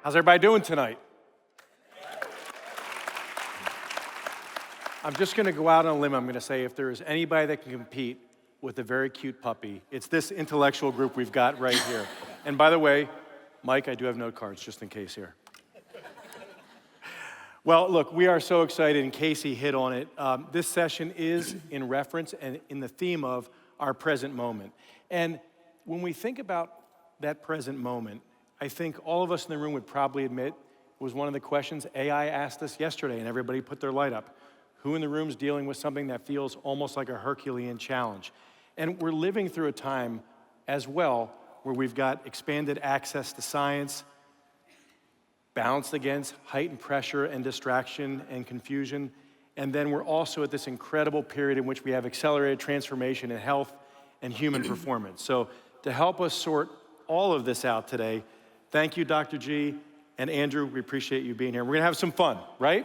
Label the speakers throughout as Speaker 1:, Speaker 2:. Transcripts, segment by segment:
Speaker 1: How's everybody doing tonight? I'm just gonna go out on a limb. I'm gonna say if there is anybody that can compete with a very cute puppy, it's this intellectual group we've got right here. And by the way, Mike, I do have note cards just in case here. Well, look, we are so excited, and Casey hit on it. This session is in reference and in the theme of our present moment. And when we think about that present moment, I think all of us in the room would probably admit was one of the questions AI asked us yesterday, and everybody put their light up. Who in the room is dealing with something that feels almost like a Herculean challenge? And we're living through a time as well where we've got expanded access to science, balanced against heightened pressure and distraction and confusion. And then we're also at this incredible period in which we have accelerated transformation in health and human performance. So to help us sort all of this out today, thank you, Dr. G and Andrew. We appreciate you being here. We're gonna have some fun, right?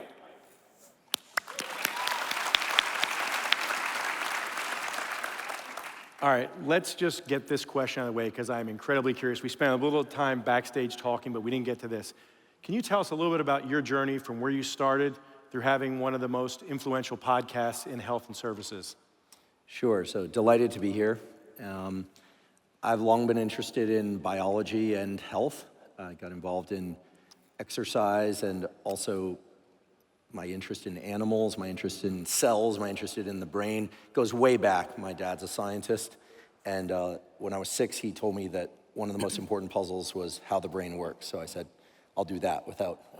Speaker 1: All right, let's just get this question out of the way because I'm incredibly curious. We spent a little time backstage talking, but we didn't get to this. Can you tell us a little bit about your journey from where you started through having one of the most influential podcasts in health and services?
Speaker 2: Sure, so delighted to be here. I've long been interested in biology and health. I got involved in exercise and also my interest in animals, my interest in cells, my interest in the brain goes way back. My dad's a scientist, and when I was 6, he told me that one of the most important puzzles was how the brain works. So I said, I'll do that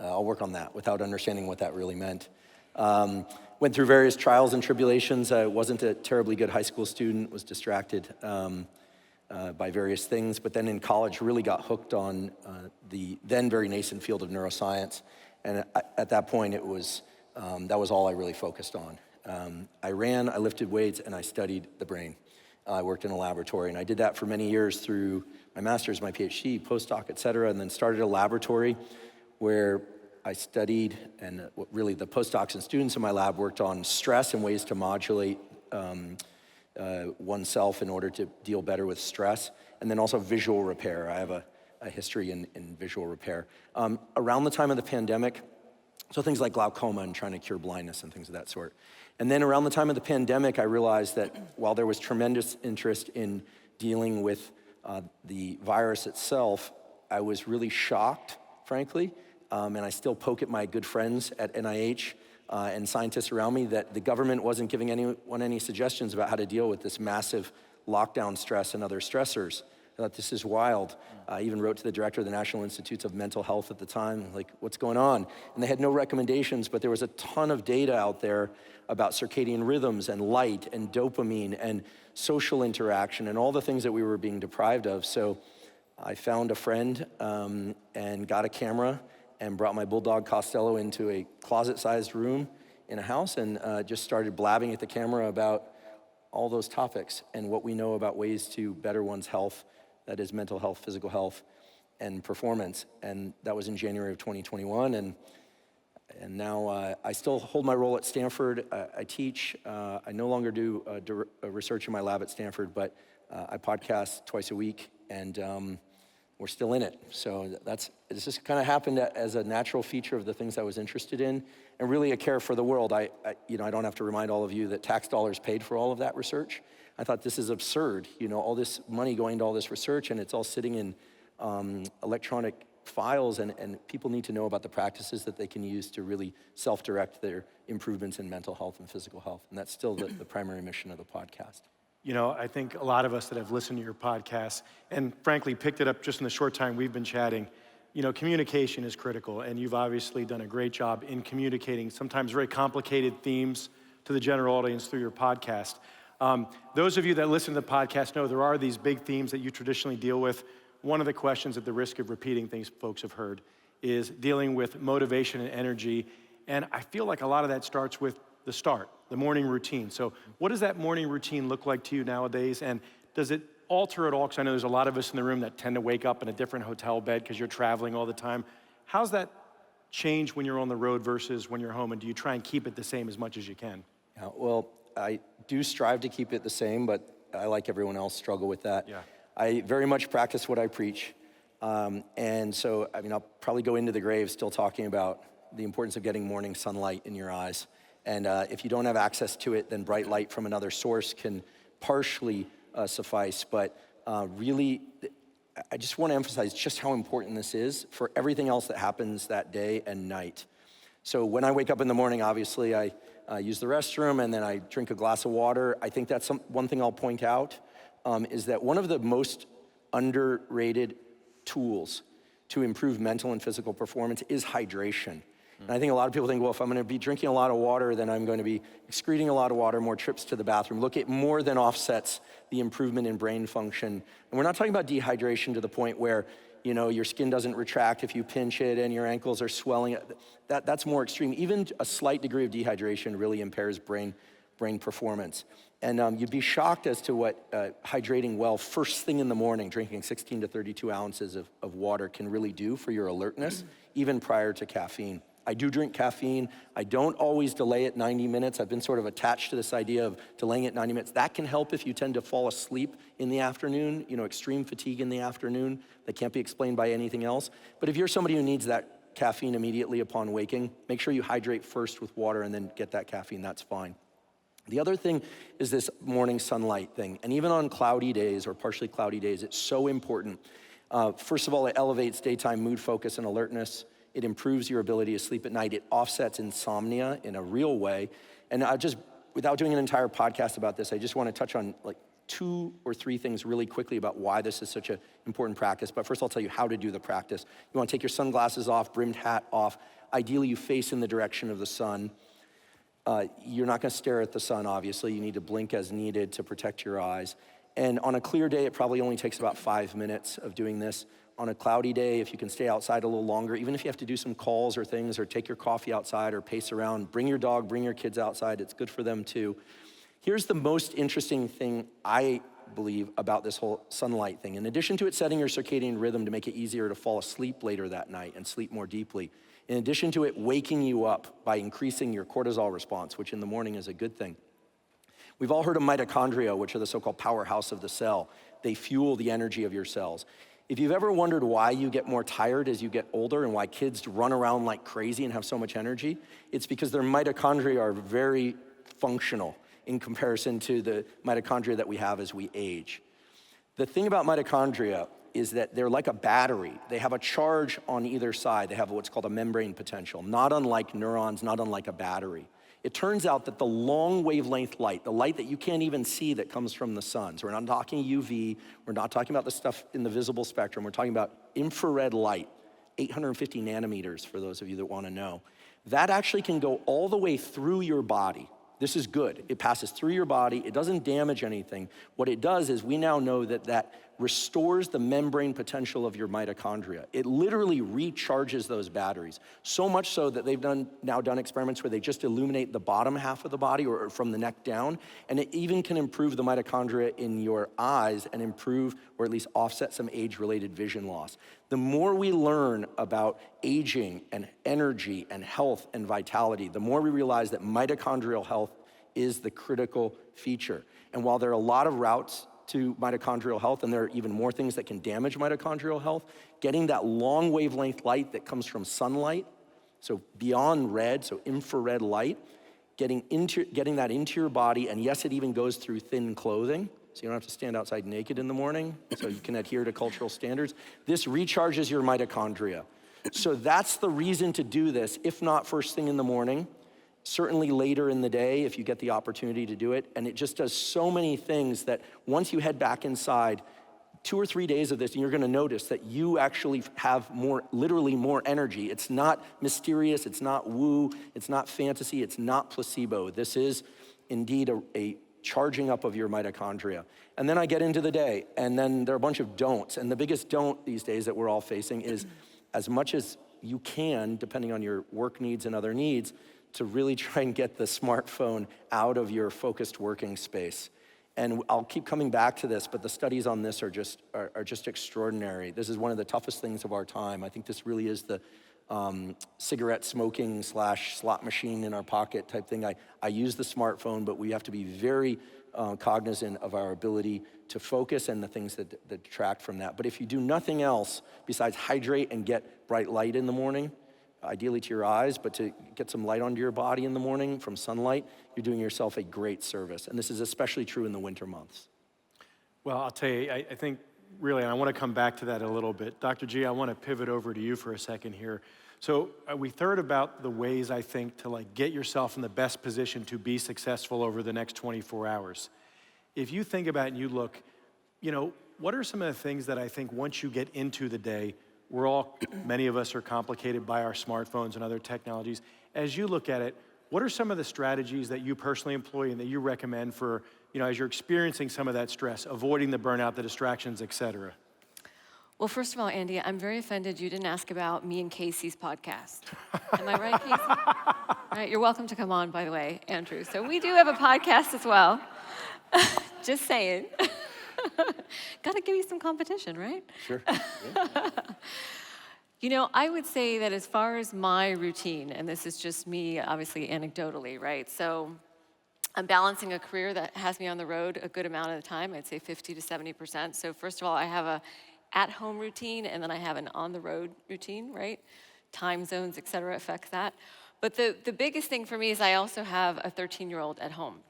Speaker 2: I'll work on that without understanding what that really meant. Went through various trials and tribulations. I wasn't a terribly good high school student, was distracted by various things, but then in college really got hooked on the then very nascent field of neuroscience. And at that point, it was that was all I really focused on. I ran, I lifted weights, and I studied the brain. I worked in a laboratory, and I did that for many years through my master's, my Ph.D., postdoc, et cetera, and then started a laboratory where I studied, and really the postdocs and students in my lab worked on stress and ways to modulate oneself in order to deal better with stress, and then also visual repair. I have a history in visual repair. Around the time of the pandemic, so things like glaucoma and trying to cure blindness and things of that sort. And then around the time of the pandemic, I realized that while there was tremendous interest in dealing with the virus itself, I was really shocked, frankly, and I still poke at my good friends at NIH and scientists around me that the government wasn't giving anyone any suggestions about how to deal with this massive lockdown stress and other stressors. I thought, this is wild. I even wrote to the director of the National Institutes of Mental Health at the time, like, what's going on? And they had no recommendations, but there was a ton of data out there about circadian rhythms and light and dopamine and social interaction and all the things that we were being deprived of. So I found a friend and got a camera and brought my bulldog Costello into a closet-sized room in a house and just started blabbing at the camera about all those topics and what we know about ways to better one's health, that is mental health, physical health, and performance. And that was in January of 2021. And now I still hold my role at Stanford. I teach. I no longer do research in my lab at Stanford, but I podcast twice a week, and we're still in it. So this just kind of happened as a natural feature of the things I was interested in, and really a care for the world. I don't have to remind all of you that tax dollars paid for all of that research. I thought, this is absurd, all this money going to all this research, and it's all sitting in electronic files, and people need to know about the practices that they can use to really self-direct their improvements in mental health and physical health. And that's still the primary mission of the podcast.
Speaker 1: I think a lot of us that have listened to your podcast and frankly picked it up just in the short time we've been chatting, communication is critical, and you've obviously done a great job in communicating sometimes very complicated themes to the general audience through your podcast. Those of you that listen to the podcast know there are these big themes that you traditionally deal with. One of the questions, at the risk of repeating things folks have heard, is dealing with motivation and energy. And I feel like a lot of that starts with the start, the morning routine. So what does that morning routine look like to you nowadays? And does it alter at all? Because I know there's a lot of us in the room that tend to wake up in a different hotel bed because you're traveling all the time. How's that change when you're on the road versus when you're home? And do you try and keep it the same as much as you can?
Speaker 2: Yeah, well, I do strive to keep it the same, but I, like everyone else, struggle with that.
Speaker 1: Yeah.
Speaker 2: I very much practice what I preach. And so, I mean, I'll probably go into the grave still talking about the importance of getting morning sunlight in your eyes. And if you don't have access to it, then bright light from another source can partially suffice. But really, I just want to emphasize just how important this is for everything else that happens that day and night. So when I wake up in the morning, obviously I use the restroom and then I drink a glass of water. I think that's one thing I'll point out is that one of the most underrated tools to improve mental and physical performance is hydration. And I think a lot of people think, well, if I'm gonna be drinking a lot of water, then I'm going to be excreting a lot of water, more trips to the bathroom. Look, it more than offsets the improvement in brain function. And we're not talking about dehydration to the point where, you know, your skin doesn't retract if you pinch it and your ankles are swelling. That's more extreme. Even a slight degree of dehydration really impairs brain performance. And you'd be shocked as to what hydrating well first thing in the morning, drinking 16 to 32 ounces of water can really do for your alertness, even prior to caffeine. I do drink caffeine. I don't always delay it 90 minutes. I've been sort of attached to this idea of delaying it 90 minutes. That can help if you tend to fall asleep in the afternoon, you know, extreme fatigue in the afternoon that can't be explained by anything else. But if you're somebody who needs that caffeine immediately upon waking, make sure you hydrate first with water and then get that caffeine, that's fine. The other thing is this morning sunlight thing. And even on cloudy days or partially cloudy days, it's so important. First of all, it elevates daytime mood focus and alertness. It improves your ability to sleep at night. It offsets insomnia in a real way. And without doing an entire podcast about this, I just want to touch on like 2 or 3 things really quickly about why this is such an important practice. But first I'll tell you how to do the practice. You want to take your sunglasses off, brimmed hat off. Ideally, you face in the direction of the sun. You're not going to stare at the sun, obviously. You need to blink as needed to protect your eyes. And on a clear day, it probably only takes about 5 minutes of doing this. On a cloudy day, if you can stay outside a little longer, even if you have to do some calls or things or take your coffee outside or pace around, bring your dog, bring your kids outside. It's good for them too. Here's the most interesting thing I believe about this whole sunlight thing. In addition to it setting your circadian rhythm to make it easier to fall asleep later that night and sleep more deeply, in addition to it waking you up by increasing your cortisol response, which in the morning is a good thing. We've all heard of mitochondria, which are the so-called powerhouse of the cell. They fuel the energy of your cells. If you've ever wondered why you get more tired as you get older and why kids run around like crazy and have so much energy, it's because their mitochondria are very functional in comparison to the mitochondria that we have as we age. The thing about mitochondria is that they're like a battery. They have a charge on either side. They have what's called a membrane potential, not unlike neurons, not unlike a battery. It turns out that the long wavelength light, the light that you can't even see that comes from the sun, so we're not talking UV, we're not talking about the stuff in the visible spectrum, we're talking about infrared light, 850 nanometers for those of you that want to know. That actually can go all the way through your body. This is good. It passes through your body. It doesn't damage anything. What it does is we now know that restores the membrane potential of your mitochondria. It literally recharges those batteries, so much so that they've now done experiments where they just illuminate the bottom half of the body or from the neck down, and it even can improve the mitochondria in your eyes and improve or at least offset some age-related vision loss. The more we learn about aging and energy and health and vitality, the more we realize that mitochondrial health is the critical feature. And while there are a lot of routes to mitochondrial health, and there are even more things that can damage mitochondrial health, getting that long wavelength light that comes from sunlight, so beyond red, so infrared light, getting that into your body, and yes, it even goes through thin clothing, so you don't have to stand outside naked in the morning, so you can adhere to cultural standards. This recharges your mitochondria. So that's the reason to do this, if not first thing in the morning, certainly later in the day if you get the opportunity to do it. And it just does so many things that once you head back inside, 2 or 3 days of this, and you're gonna notice that you actually have literally more energy. It's not mysterious, it's not woo, it's not fantasy, it's not placebo. This is indeed a charging up of your mitochondria. And then I get into the day, and then there are a bunch of don'ts. And the biggest don't these days that we're all facing is as much as you can, depending on your work needs and other needs, to really try and get the smartphone out of your focused working space. And I'll keep coming back to this, but the studies on this are just extraordinary. This is one of the toughest things of our time. I think this really is the cigarette smoking / slot machine in our pocket type thing. I use the smartphone, but we have to be very cognizant of our ability to focus and the things that detract from that. But if you do nothing else besides hydrate and get bright light in the morning, ideally to your eyes, but to get some light onto your body in the morning from sunlight, you're doing yourself a great service. And this is especially true in the winter months.
Speaker 1: Well, I'll tell you, I think really, and I want to come back to that a little bit. Dr. G, I want to pivot over to you for a second here. So we third about the ways, I think, to like get yourself in the best position to be successful over the next 24 hours. If you think about it and you look, what are some of the things that I think once you get into the day, many of us are complicated by our smartphones and other technologies. As you look at it, what are some of the strategies that you personally employ and that you recommend for, as you're experiencing some of that stress, avoiding the burnout, the distractions, et cetera?
Speaker 3: Well, first of all, Andy, I'm very offended you didn't ask about me and Casey's podcast. Am I right, Casey? All right, you're welcome to come on, by the way, Andrew. So we do have a podcast as well. Just saying. Got to give you some competition, right?
Speaker 2: Sure.
Speaker 3: Yeah. I would say that as far as my routine, and this is just me, obviously, anecdotally, right? So I'm balancing a career that has me on the road a good amount of the time. I'd say 50 to 70%. So first of all, I have a at-home routine, and then I have an on-the-road routine, right? Time zones, et cetera, affect that. But the biggest thing for me is I also have a 13-year-old at home.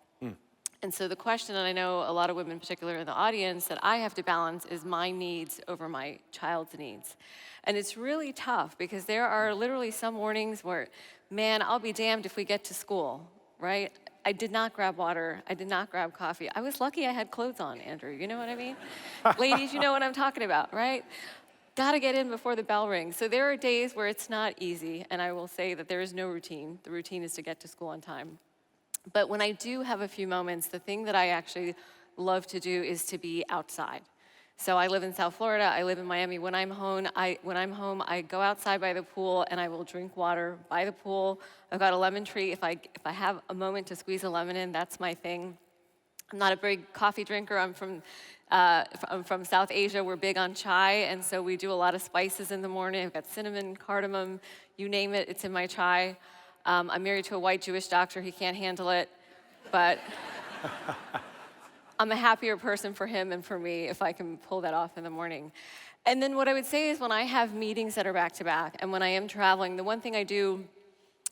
Speaker 3: And so the question, and I know a lot of women, particularly in the audience, that I have to balance is my needs over my child's needs. And it's really tough because there are literally some mornings where, man, I'll be damned if we get to school, right? I did not grab water. I did not grab coffee. I was lucky I had clothes on, Andrew. You know what I mean? Ladies, you know what I'm talking about, right? Got to get in before the bell rings. So there are days where it's not easy, and I will say that there is no routine. The routine is to get to school on time. But when I do have a few moments, the thing that I actually love to do is to be outside. So I live in South Florida, I live in Miami. When I'm home, I go outside by the pool and I will drink water by the pool. I've got a lemon tree. If I have a moment to squeeze a lemon in, that's my thing. I'm not a big coffee drinker. I'm from South Asia. We're big on chai, and so we do a lot of spices in the morning. I've got cinnamon, cardamom, you name it, it's in my chai. I'm married to a white Jewish doctor. He can't handle it, but I'm a happier person for him and for me if I can pull that off in the morning. And then what I would say is when I have meetings that are back-to-back and when I am traveling, the one thing I do,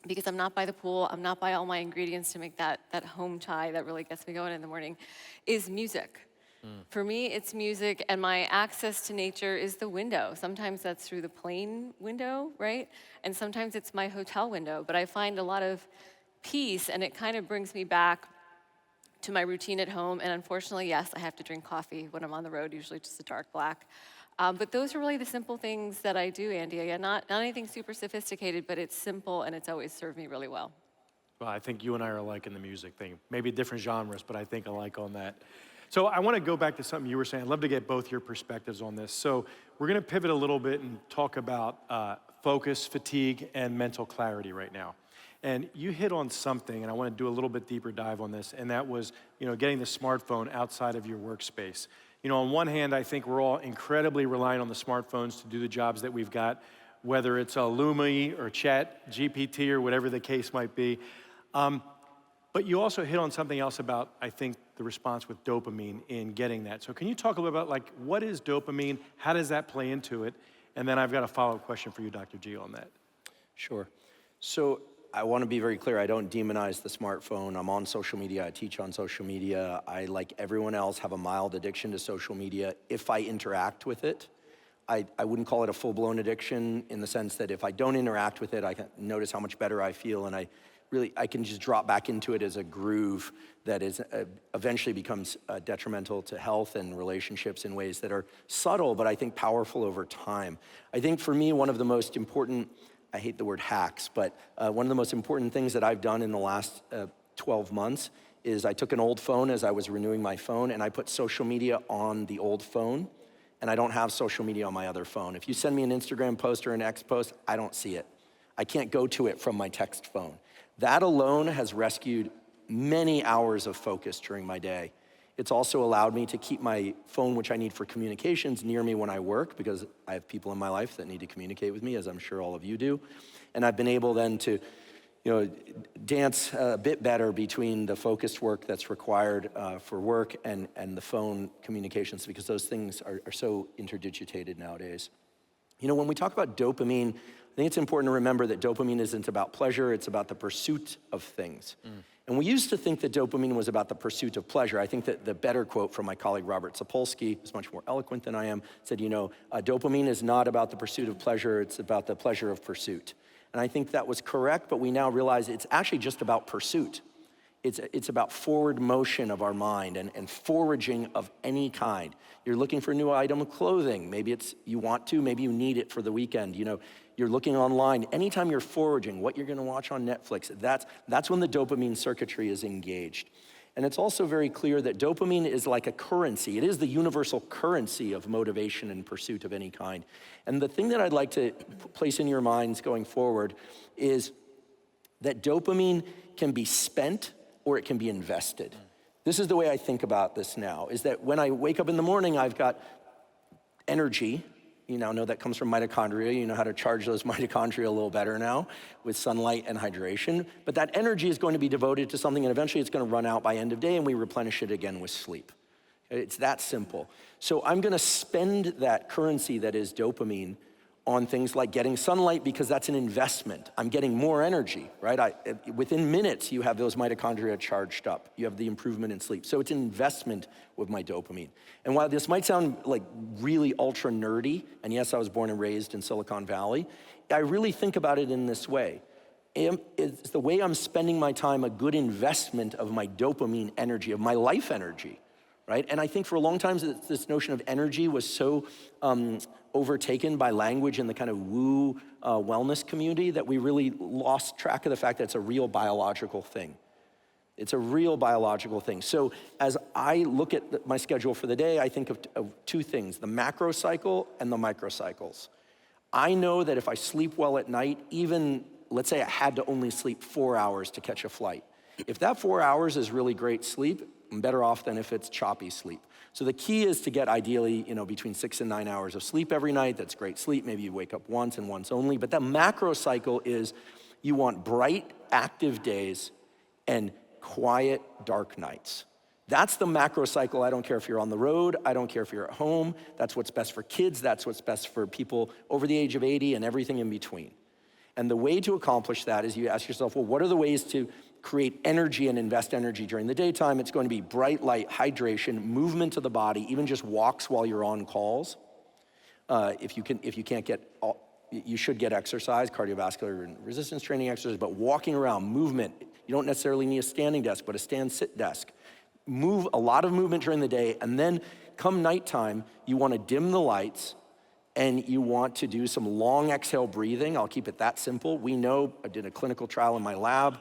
Speaker 3: because I'm not by the pool, I'm not by all my ingredients to make that home chai that really gets me going in the morning, is music. For me, it's music, and my access to nature is the window. Sometimes that's through the plane window, right? And sometimes it's my hotel window, but I find a lot of peace, and it kind of brings me back to my routine at home. And unfortunately, yes, I have to drink coffee when I'm on the road, usually just a dark black. But those are really the simple things that I do, Andy. Again, not anything super sophisticated, but it's simple, and it's always served me really well.
Speaker 1: Well, I think you and I are alike in the music thing. Maybe different genres, but I think alike on that. So I want to go back to something you were saying. I'd love to get both your perspectives on this. So we're going to pivot a little bit and talk about focus, fatigue, and mental clarity right now. And you hit on something, and I want to do a little bit deeper dive on this, and that was, getting the smartphone outside of your workspace. On one hand, I think we're all incredibly reliant on the smartphones to do the jobs that we've got, whether it's a Lumi or Chat GPT or whatever the case might be. But you also hit on something else about, I think, the response with dopamine in getting that. So can you talk a little about, what is dopamine? How does that play into it? And then I've got a follow-up question for you, Dr. G, on that.
Speaker 2: Sure. So I want to be very clear. I don't demonize the smartphone. I'm on social media. I teach on social media. I, like everyone else, have a mild addiction to social media if I interact with it. I wouldn't call it a full-blown addiction in the sense that if I don't interact with it, I can notice how much better I feel, and I can just drop back into it as a groove that is eventually becomes detrimental to health and relationships in ways that are subtle, but I think powerful over time. I think for me, one of the most important, I hate the word hacks, but one of the most important things that I've done in the last 12 months is I took an old phone as I was renewing my phone, and I put social media on the old phone, and I don't have social media on my other phone. If you send me an Instagram post or an X post, I don't see it. I can't go to it from my text phone. That alone has rescued many hours of focus during my day. It's also allowed me to keep my phone, which I need for communications, near me when I work, because I have people in my life that need to communicate with me, as I'm sure all of you do. And I've been able then to dance a bit better between the focused work that's required for work and the phone communications, because those things are so interdigitated nowadays. When we talk about dopamine, I think it's important to remember that dopamine isn't about pleasure, it's about the pursuit of things. And we used to think that dopamine was about the pursuit of pleasure. I think that the better quote from my colleague Robert Sapolsky, who's much more eloquent than I am, said, dopamine is not about the pursuit of pleasure, it's about the pleasure of pursuit. And I think that was correct, but we now realize it's actually just about pursuit. It's about forward motion of our mind and foraging of any kind. You're looking for a new item of clothing. Maybe you want to, maybe you need it for the weekend. You're looking online. Anytime you're foraging, what you're gonna watch on Netflix, that's when the dopamine circuitry is engaged. And it's also very clear that dopamine is like a currency. It is the universal currency of motivation and pursuit of any kind. And the thing that I'd like to place in your minds going forward is that dopamine can be spent or it can be invested. This is the way I think about this now, is that when I wake up in the morning, I've got energy. You now know that comes from mitochondria. You know how to charge those mitochondria a little better now with sunlight and hydration. But that energy is going to be devoted to something, and eventually it's going to run out by end of day, and we replenish it again with sleep. It's that simple. So I'm going to spend that currency that is dopamine on things like getting sunlight, because that's an investment. I'm getting more energy, right? Within minutes, you have those mitochondria charged up. You have the improvement in sleep. So it's an investment with my dopamine. And while this might sound like really ultra nerdy, and yes, I was born and raised in Silicon Valley, I really think about it in this way. Is the way I'm spending my time a good investment of my dopamine energy, of my life energy, right? And I think for a long time, this notion of energy was so overtaken by language in the kind of woo wellness community that we really lost track of the fact that it's a real biological thing. It's a real biological thing. So as I look at my schedule for the day, I think of two things, the macro cycle and the microcycles. I know that if I sleep well at night, even, let's say I had to only sleep 4 hours to catch a flight. If that 4 hours is really great sleep, I'm better off than if it's choppy sleep. So the key is to get ideally, between 6 and 9 hours of sleep every night. That's great sleep. Maybe you wake up once and once only. But the macro cycle is you want bright, active days and quiet, dark nights. That's the macro cycle. I don't care if you're on the road. I don't care if you're at home. That's what's best for kids. That's what's best for people over the age of 80 and everything in between. And the way to accomplish that is you ask yourself, well, what are the ways to create energy and invest energy during the daytime? It's going to be bright light, hydration, movement to the body, even just walks while you're on calls. If you can't get, you should get exercise, cardiovascular and resistance training exercise, but walking around, movement. You don't necessarily need a standing desk, but a stand-sit desk. Move, a lot of movement during the day, and then come nighttime, you want to dim the lights, and you want to do some long exhale breathing. I'll keep it that simple. We know, I did a clinical trial in my lab,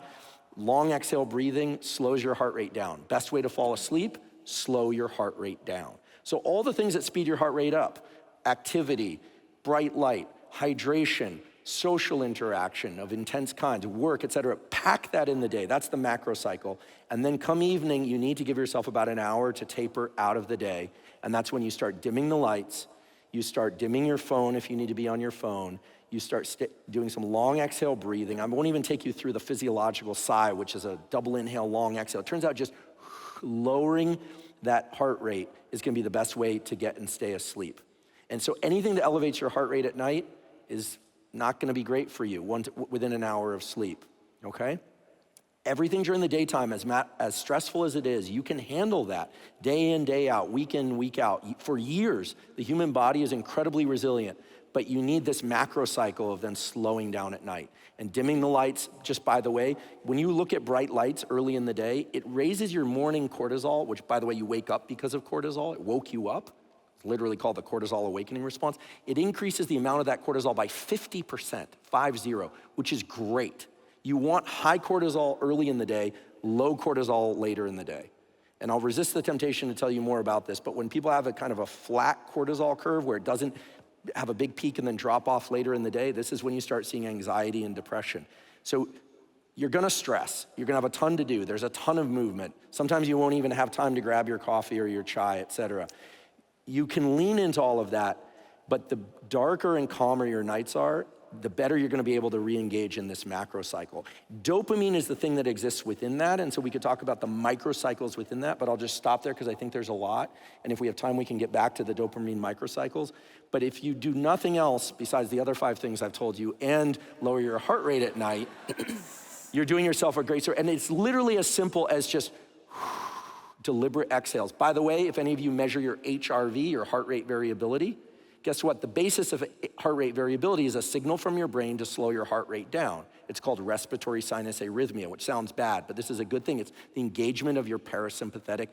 Speaker 2: long exhale breathing slows your heart rate down. Best way to fall asleep, slow your heart rate down. So all the things that speed your heart rate up, activity, bright light, hydration, social interaction of intense kinds, work, et cetera, pack that in the day. That's the macro cycle. And then come evening, you need to give yourself about an hour to taper out of the day. And that's when you start dimming the lights. You start dimming your phone if you need to be on your phone. You start doing some long exhale breathing. I won't even take you through the physiological sigh, which is a double inhale, long exhale. It turns out just lowering that heart rate is gonna be the best way to get and stay asleep. And so anything that elevates your heart rate at night is not gonna be great for you within an hour of sleep, okay? Everything during the daytime, as stressful as it is, you can handle that day in, day out, week in, week out. For years, the human body is incredibly resilient, but you need this macro cycle of then slowing down at night. And dimming the lights, just by the way, when you look at bright lights early in the day, it raises your morning cortisol, which by the way, you wake up because of cortisol. It woke you up. It's literally called the cortisol awakening response. It increases the amount of that cortisol by 50%, 50, which is great. You want high cortisol early in the day, low cortisol later in the day. And I'll resist the temptation to tell you more about this, but when people have a kind of a flat cortisol curve where it doesn't have a big peak and then drop off later in the day, this is when you start seeing anxiety and depression. So You're gonna stress. You're gonna have a ton to do. There's a ton of movement. Sometimes you won't even have time to grab your coffee or your chai, et cetera. You can lean into all of that, but the darker and calmer your nights are, the better you're gonna be able to re-engage in this macro cycle. Dopamine is the thing that exists within that, and so we could talk about the microcycles within that, but I'll just stop there because I think there's a lot, and if we have time, we can get back to the dopamine microcycles. But if you do nothing else besides the other 5 things I've told you and lower your heart rate at night, you're doing yourself a great service. And it's literally as simple as just deliberate exhales. By the way, if any of you measure your HRV, your heart rate variability, guess what? The basis of heart rate variability is a signal from your brain to slow your heart rate down. It's called respiratory sinus arrhythmia, which sounds bad, but this is a good thing. It's the engagement of your parasympathetic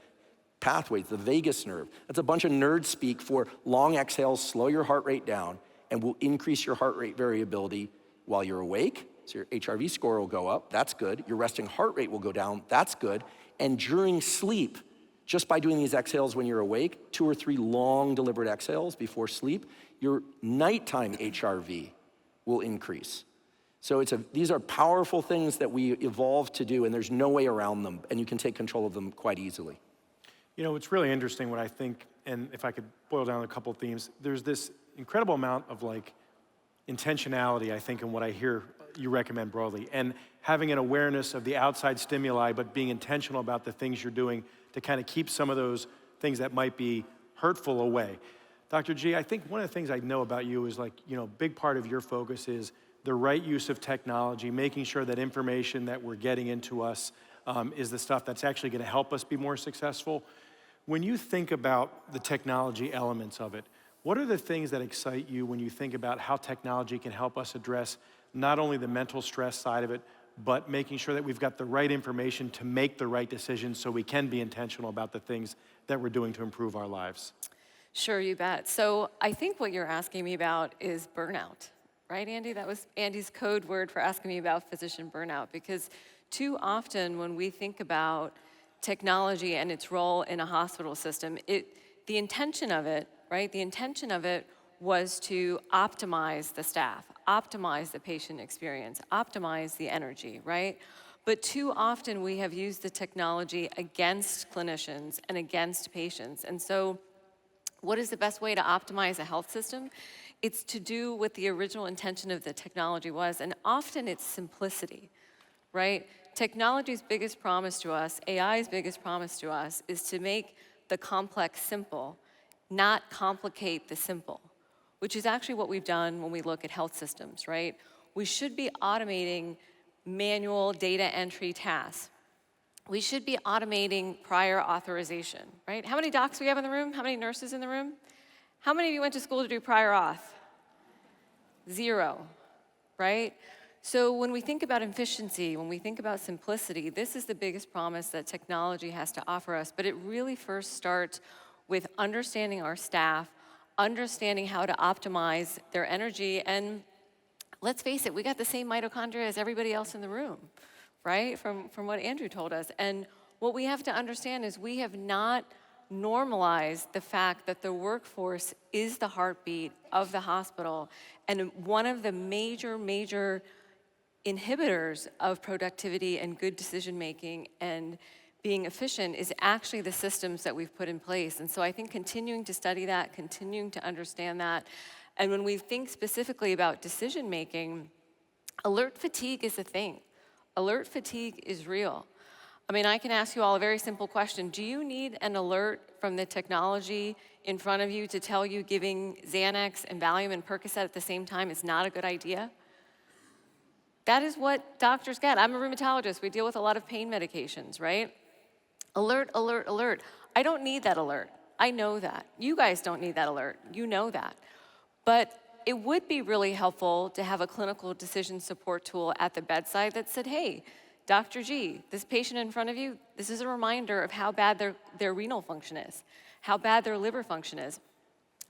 Speaker 2: pathways, the vagus nerve. That's a bunch of nerd speak for long exhales, slow your heart rate down, and will increase your heart rate variability while you're awake. So your HRV score will go up, that's good. Your resting heart rate will go down, that's good. And during sleep, just by doing these exhales when you're awake, 2 or 3 long deliberate exhales before sleep, your nighttime HRV will increase. So these are powerful things that we evolved to do, and there's no way around them, and you can take control of them quite easily.
Speaker 1: You know, it's really interesting what I think, and if I could boil down a couple themes, there's this incredible amount of like intentionality, I think, in what I hear you recommend broadly, and having an awareness of the outside stimuli, but being intentional about the things you're doing to kind of keep some of those things that might be hurtful away. Dr. G, I think one of the things I know about you is like, you know, big part of your focus is the right use of technology, making sure that information that we're getting into us is the stuff that's actually gonna help us be more successful. When you think about the technology elements of it, what are the things that excite you when you think about how technology can help us address not only the mental stress side of it, but making sure that we've got the right information to make the right decisions so we can be intentional about the things that we're doing to improve our lives?
Speaker 3: Sure, you bet. So I think what you're asking me about is burnout, right, Andy? That was Andy's code word for asking me about physician burnout, because too often when we think about technology and its role in a hospital system, the intention of it, right, the intention of it was to optimize the staff, optimize the patient experience, optimize the energy, right? But too often we have used the technology against clinicians and against patients. And so what is the best way to optimize a health system? It's to do what the original intention of the technology was, and often it's simplicity, right? Technology's biggest promise to us, AI's biggest promise to us, is to make the complex simple, not complicate the simple, which is actually what we've done when we look at health systems, right? We should be automating manual data entry tasks. We should be automating prior authorization, right? How many docs do we have in the room? How many nurses in the room? How many of you went to school to do prior auth? 0, right? So when we think about efficiency, when we think about simplicity, this is the biggest promise that technology has to offer us, but it really first starts with understanding our staff, understanding how to optimize their energy, and let's face it, we got the same mitochondria as everybody else in the room, right? From what Andrew told us. And what we have to understand is we have not normalized the fact that the workforce is the heartbeat of the hospital, and one of the major inhibitors of productivity and good decision-making and being efficient is actually the systems that we've put in place. And so I think continuing to study that, continuing to understand that, and when we think specifically about decision-making, alert fatigue is a thing. Alert fatigue is real. I mean, I can ask you all a very simple question. Do you need an alert from the technology in front of you to tell you giving Xanax and Valium and Percocet at the same time is not a good idea? That is what doctors get. I'm a rheumatologist. We deal with a lot of pain medications, right? Alert, alert, alert. I don't need that alert. I know that. You guys don't need that alert. You know that. But it would be really helpful to have a clinical decision support tool at the bedside that said, hey, Dr. G, this patient in front of you, this is a reminder of how bad their renal function is, how bad their liver function is.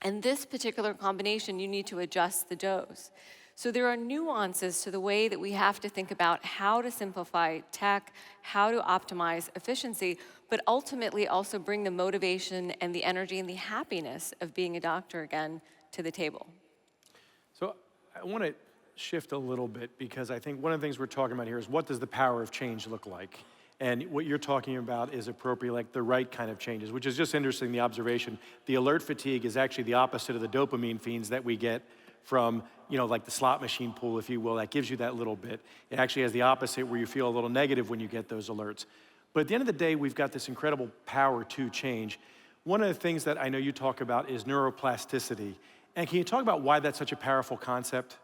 Speaker 3: And this particular combination, you need to adjust the dose. So there are nuances to the way that we have to think about how to simplify tech, how to optimize efficiency, but ultimately also bring the motivation and the energy and the happiness of being a doctor again to the table.
Speaker 1: So I want to shift a little bit, because I think one of the things we're talking about here is what does the power of change look like? And what you're talking about is appropriate, like the right kind of changes, which is just interesting, the observation. The alert fatigue is actually the opposite of the dopamine fiends that we get from, like the slot machine pool, if you will. That gives you that little bit. It actually has the opposite, where you feel a little negative when you get those alerts. But at the end of the day, we've got this incredible power to change. One of the things that I know you talk about is neuroplasticity. And can you talk about why that's such a powerful concept?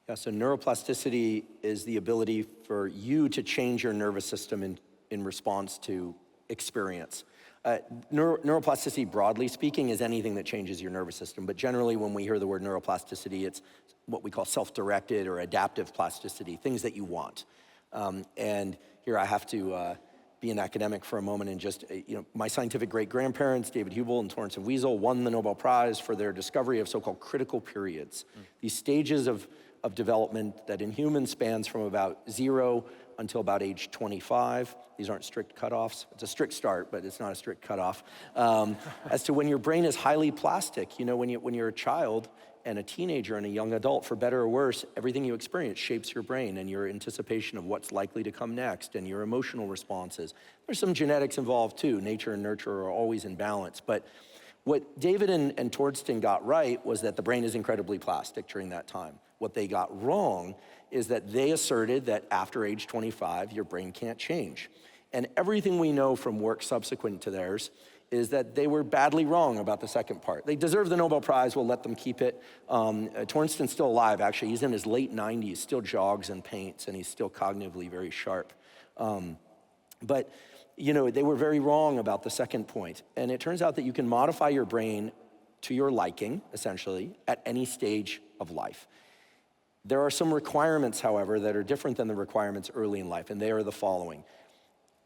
Speaker 2: Yeah, so neuroplasticity is the ability for you to change your nervous system in response to experience. Neuroplasticity, broadly speaking, is anything that changes your nervous system. But generally, when we hear the word neuroplasticity, it's what we call self-directed or adaptive plasticity, things that you want. And here I have to be an academic for a moment and just, my scientific great-grandparents, David Hubel and Torrance and Wiesel, won the Nobel Prize for their discovery of so-called critical periods. These stages of development that in humans spans from about 0 until about age 25. These aren't strict cutoffs. It's a strict start, but it's not a strict cutoff. As to when your brain is highly plastic, when you're a child and a teenager and a young adult, for better or worse, everything you experience shapes your brain and your anticipation of what's likely to come next and your emotional responses. There's some genetics involved too. Nature and nurture are always in balance. But what David and Torsten got right was that the brain is incredibly plastic during that time. What they got wrong is that they asserted that after age 25, your brain can't change. And everything we know from work subsequent to theirs is that they were badly wrong about the second part. They deserve the Nobel Prize, we'll let them keep it. Torsten's still alive, actually. He's in his late 90s, still jogs and paints, and he's still cognitively very sharp. But they were very wrong about the second point. And it turns out that you can modify your brain to your liking, essentially, at any stage of life. There are some requirements, however, that are different than the requirements early in life, and they are the following.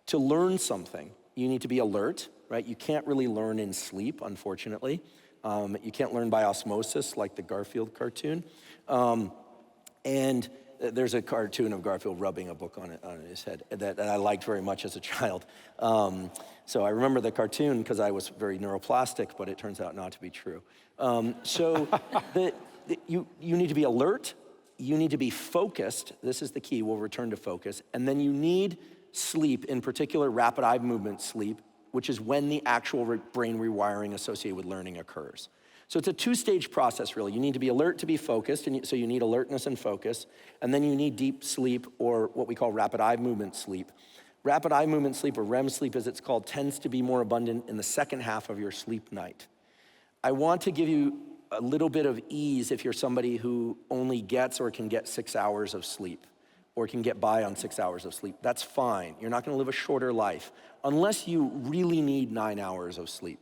Speaker 2: To learn something, you need to be alert, right? You can't really learn in sleep, unfortunately. You can't learn by osmosis like the Garfield cartoon. And there's a cartoon of Garfield rubbing a book on his head that I liked very much as a child. So I remember the cartoon because I was very neuroplastic, but it turns out not to be true. You need to be alert. You need to be focused. This is the key. We'll return to focus. And then you need sleep, in particular rapid eye movement sleep, which is when the actual brain rewiring associated with learning occurs. So it's a two-stage process, really. You need to be alert to be focused, and so you need alertness and focus. And then you need deep sleep, or what we call rapid eye movement sleep. Rapid eye movement sleep, or REM sleep as it's called, tends to be more abundant in the second half of your sleep night. I want to give you a little bit of ease if you're somebody who only gets or can get 6 hours of sleep or can get by on 6 hours of sleep. That's fine. You're not gonna live a shorter life unless you really need 9 hours of sleep.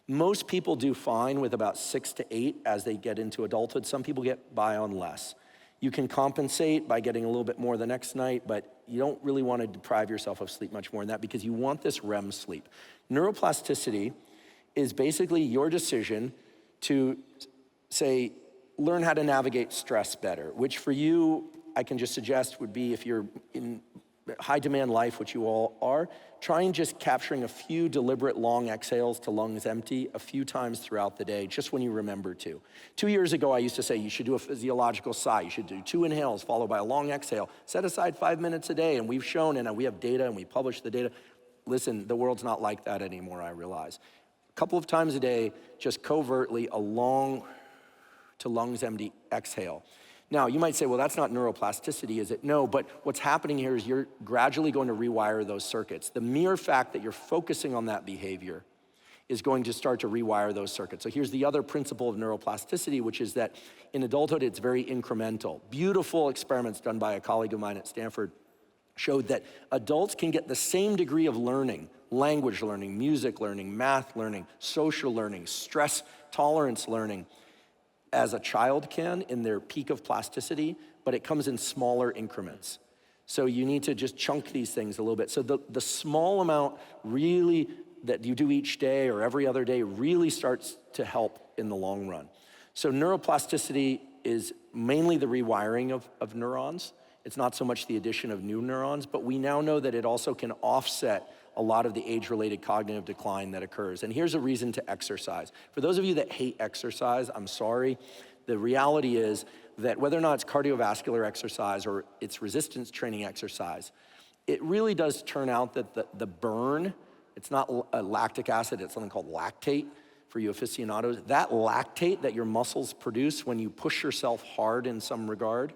Speaker 2: Most people do fine with about 6 to 8 as they get into adulthood. Some people get by on less. You can compensate by getting a little bit more the next night, but you don't really want to deprive yourself of sleep much more than that because you want this REM sleep. Neuroplasticity is basically your decision to say, learn how to navigate stress better, which for you, I can just suggest would be if you're in high demand life, which you all are, try and just capturing a few deliberate long exhales to lungs empty a few times throughout the day, just when you remember to. 2 years ago, I used to say you should do a physiological sigh. You should do 2 inhales followed by a long exhale. Set aside 5 minutes a day, and we've shown, and we have data, and we publish the data. Listen, the world's not like that anymore, I realize. A couple of times a day, just covertly, a long to lungs empty exhale. Now, you might say, well, that's not neuroplasticity, is it? No, but what's happening here is you're gradually going to rewire those circuits. The mere fact that you're focusing on that behavior is going to start to rewire those circuits. So here's the other principle of neuroplasticity, which is that in adulthood, it's very incremental. Beautiful experiments done by a colleague of mine at Stanford showed that adults can get the same degree of learning, language learning, music learning, math learning, social learning, stress tolerance learning, as a child can in their peak of plasticity, but it comes in smaller increments. So you need to just chunk these things a little bit. So the small amount really that you do each day or every other day really starts to help in the long run. So neuroplasticity is mainly the rewiring of neurons. It's not so much the addition of new neurons, but we now know that it also can offset a lot of the age-related cognitive decline that occurs. And here's a reason to exercise. For those of you that hate exercise, I'm sorry. The reality is that whether or not it's cardiovascular exercise or it's resistance training exercise, it really does turn out that the burn, it's not a lactic acid, it's something called lactate for you aficionados. That lactate that your muscles produce when you push yourself hard in some regard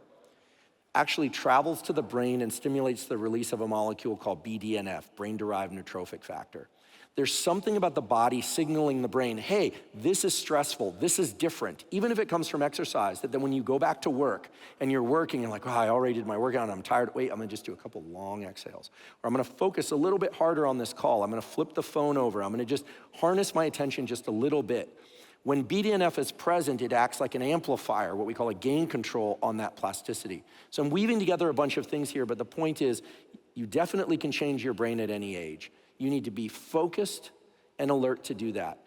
Speaker 2: actually travels to the brain and stimulates the release of a molecule called BDNF, brain-derived neurotrophic factor. There's something about the body signaling the brain, hey, this is stressful, this is different, even if it comes from exercise, that then when you go back to work and you're working, you're like, oh, I already did my workout and I'm tired. Wait, I'm gonna just do a couple long exhales. Or I'm gonna focus a little bit harder on this call. I'm gonna flip the phone over. I'm gonna just harness my attention just a little bit. When BDNF is present, it acts like an amplifier, what we call a gain control on that plasticity. So I'm weaving together a bunch of things here, but the point is, you definitely can change your brain at any age. You need to be focused and alert to do that.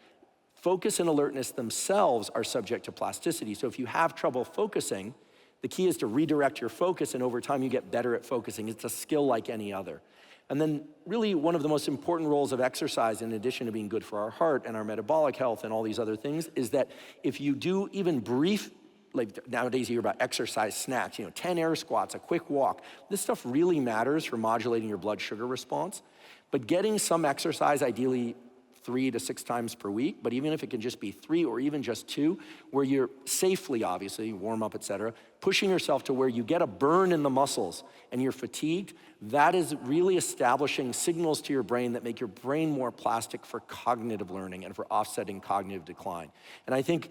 Speaker 2: Focus and alertness themselves are subject to plasticity. So if you have trouble focusing, the key is to redirect your focus, and over time you get better at focusing. It's a skill like any other. And then really one of the most important roles of exercise, in addition to being good for our heart and our metabolic health and all these other things, is that if you do even brief, like nowadays you hear about exercise snacks, 10 air squats, a quick walk, this stuff really matters for modulating your blood sugar response. But getting some exercise, ideally 3 to 6 times per week, but even if it can just be 3 or even just 2, where you're safely, obviously, warm up, et cetera, pushing yourself to where you get a burn in the muscles and you're fatigued, that is really establishing signals to your brain that make your brain more plastic for cognitive learning and for offsetting cognitive decline. And I think,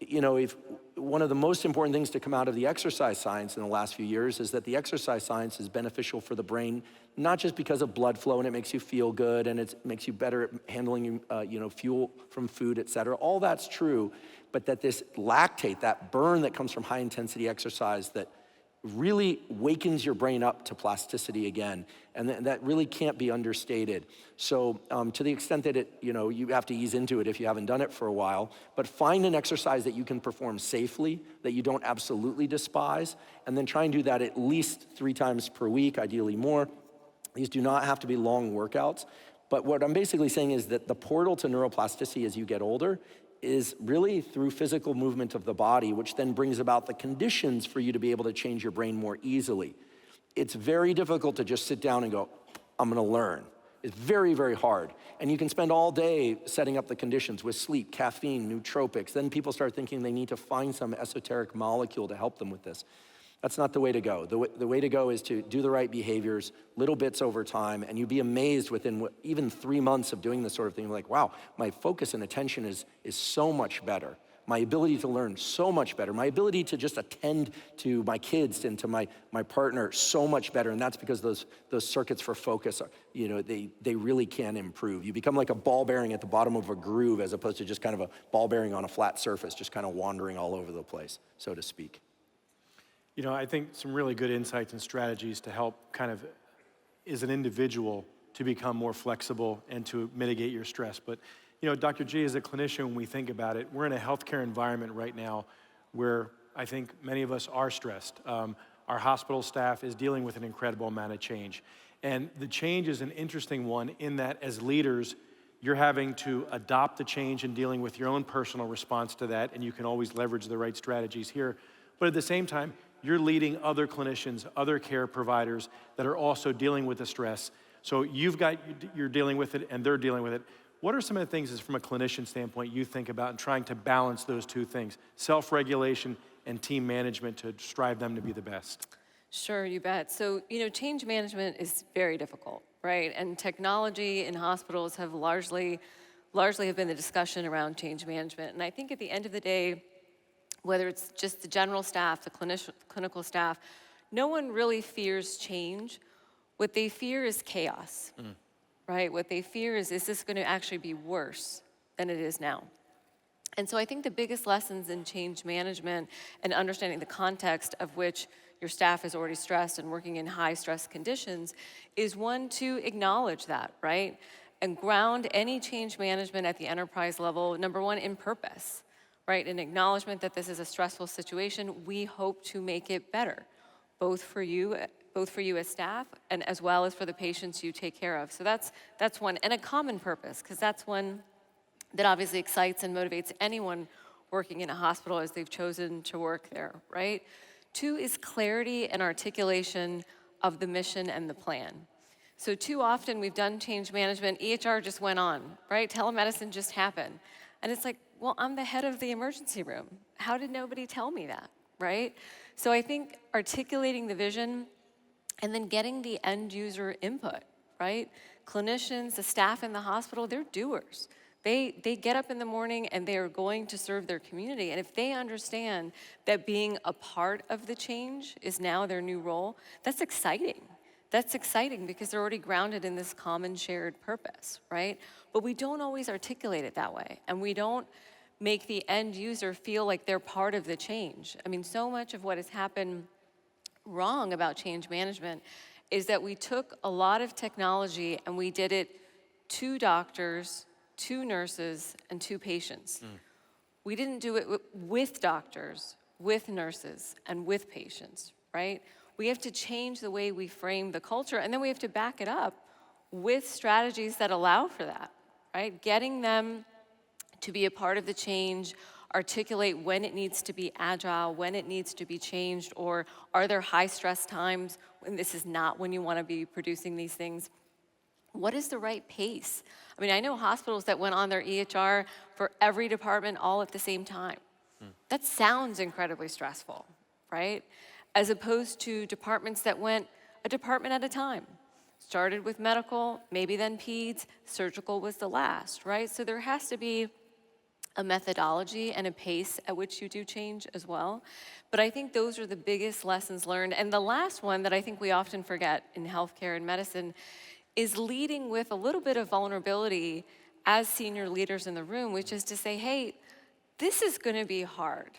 Speaker 2: if one of the most important things to come out of the exercise science in the last few years is that the exercise science is beneficial for the brain, not just because of blood flow and it makes you feel good and it makes you better at handling, fuel from food, et cetera. All that's true, but that this lactate, that burn that comes from high intensity exercise that really wakens your brain up to plasticity again, and that really can't be understated. So to the extent that you have to ease into it if you haven't done it for a while, but find an exercise that you can perform safely, that you don't absolutely despise, and then try and do that at least 3 times per week, ideally more. These do not have to be long workouts, but what I'm basically saying is that the portal to neuroplasticity as you get older is really through physical movement of the body, which then brings about the conditions for you to be able to change your brain more easily. It's very difficult to just sit down and go, I'm gonna learn. It's very, very hard. And you can spend all day setting up the conditions with sleep, caffeine, nootropics. Then people start thinking they need to find some esoteric molecule to help them with this. That's not the way to go. The way to go is to do the right behaviors, little bits over time, and you'd be amazed within even 3 months of doing this sort of thing, like, wow, my focus and attention is so much better. My ability to learn, so much better. My ability to just attend to my kids and to my partner, so much better. And that's because those circuits for focus, they really can improve. You become like a ball bearing at the bottom of a groove as opposed to just kind of a ball bearing on a flat surface, just kind of wandering all over the place, so to speak.
Speaker 1: I think some really good insights and strategies to help kind of, as an individual, to become more flexible and to mitigate your stress. But, Dr. G, as a clinician, when we think about it, we're in a healthcare environment right now where I think many of us are stressed. Our hospital staff is dealing with an incredible amount of change. And the change is an interesting one in that as leaders, you're having to adopt the change and dealing with your own personal response to that, and you can always leverage the right strategies here. But at the same time, you're leading other clinicians, other care providers that are also dealing with the stress. So you're dealing with it and they're dealing with it. What are some of the things from a clinician standpoint you think about in trying to balance those two things, self-regulation and team management, to strive them to be the best?
Speaker 3: Sure, you bet. So, change management is very difficult, right? And technology in hospitals have largely have been the discussion around change management. And I think at the end of the day, whether it's just the general staff, the clinical staff, no one really fears change. What they fear is chaos, right? What they fear is this going to actually be worse than it is now? And so I think the biggest lessons in change management and understanding the context of which your staff is already stressed and working in high stress conditions is, one, to acknowledge that, right? And ground any change management at the enterprise level, number one, in purpose. Right, an acknowledgement that this is a stressful situation. We hope to make it better, both for you as staff and as well as for the patients you take care of. So that's one, and a common purpose, because that's one that obviously excites and motivates anyone working in a hospital as they've chosen to work there, right? 2 is clarity and articulation of the mission and the plan. So too often we've done change management, EHR just went on, right? Telemedicine just happened. And it's like, well, I'm the head of the emergency room. How did nobody tell me that, right? So I think articulating the vision and then getting the end user input, right? Clinicians, the staff in the hospital, they're doers. They get up in the morning and they are going to serve their community. And if they understand that being a part of the change is now their new role, that's exciting. That's exciting because they're already grounded in this common shared purpose, right? But we don't always articulate it that way. And we don't make the end user feel like they're part of the change. I mean, so much of what has happened wrong about change management is that we took a lot of technology and we did it to doctors, to nurses, and to patients. We didn't do it with doctors, with nurses, and with patients, right? We have to change the way we frame the culture, and then we have to back it up with strategies that allow for that, right? Getting them to be a part of the change, articulate when it needs to be agile, when it needs to be changed, or are there high stress times when this is not when you want to be producing these things? What is the right pace? I mean, I know hospitals that went on their EHR for every department all at the same time. That sounds incredibly stressful, right? As opposed to departments that went a department at a time. Started with medical, maybe then peds, surgical was the last, right? So there has to be a methodology and a pace at which you do change as well. But I think those are the biggest lessons learned. And the last one that I think we often forget in healthcare and medicine is leading with a little bit of vulnerability as senior leaders in the room, which is to say, hey, this is gonna be hard.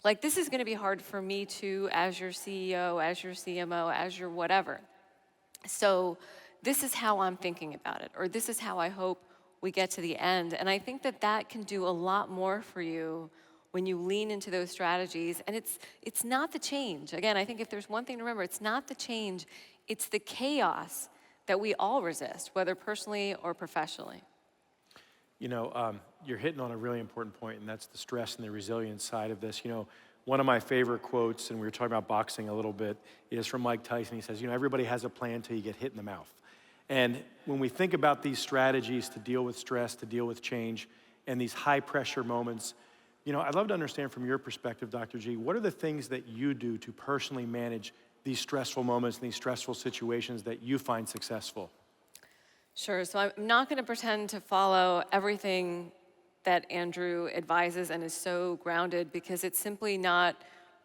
Speaker 3: Like, this is gonna be hard for me too, as your CEO, as your CMO, as your whatever. So this is how I'm thinking about it, or this is how I hope we get to the end. And I think that that can do a lot more for you when you lean into those strategies. And it's not the change. Again, I think if there's one thing to remember, it's not the change, it's the chaos that we all resist, whether personally or professionally.
Speaker 1: You know, you're hitting on a really important point, and that's the stress and the resilience side of this. You know, one of my favorite quotes, and we were talking about boxing a little bit, is from Mike Tyson. He says, you know, everybody has a plan till you get hit in the mouth. And when we think about these strategies to deal with stress, to deal with change, and these high pressure moments, you know, I'd love to understand from your perspective, Dr. G, what are the things that you do to personally manage these stressful moments and these stressful situations that you find successful?
Speaker 3: Sure, so I'm not gonna pretend to follow everything that Andrew advises and is so grounded because it's simply not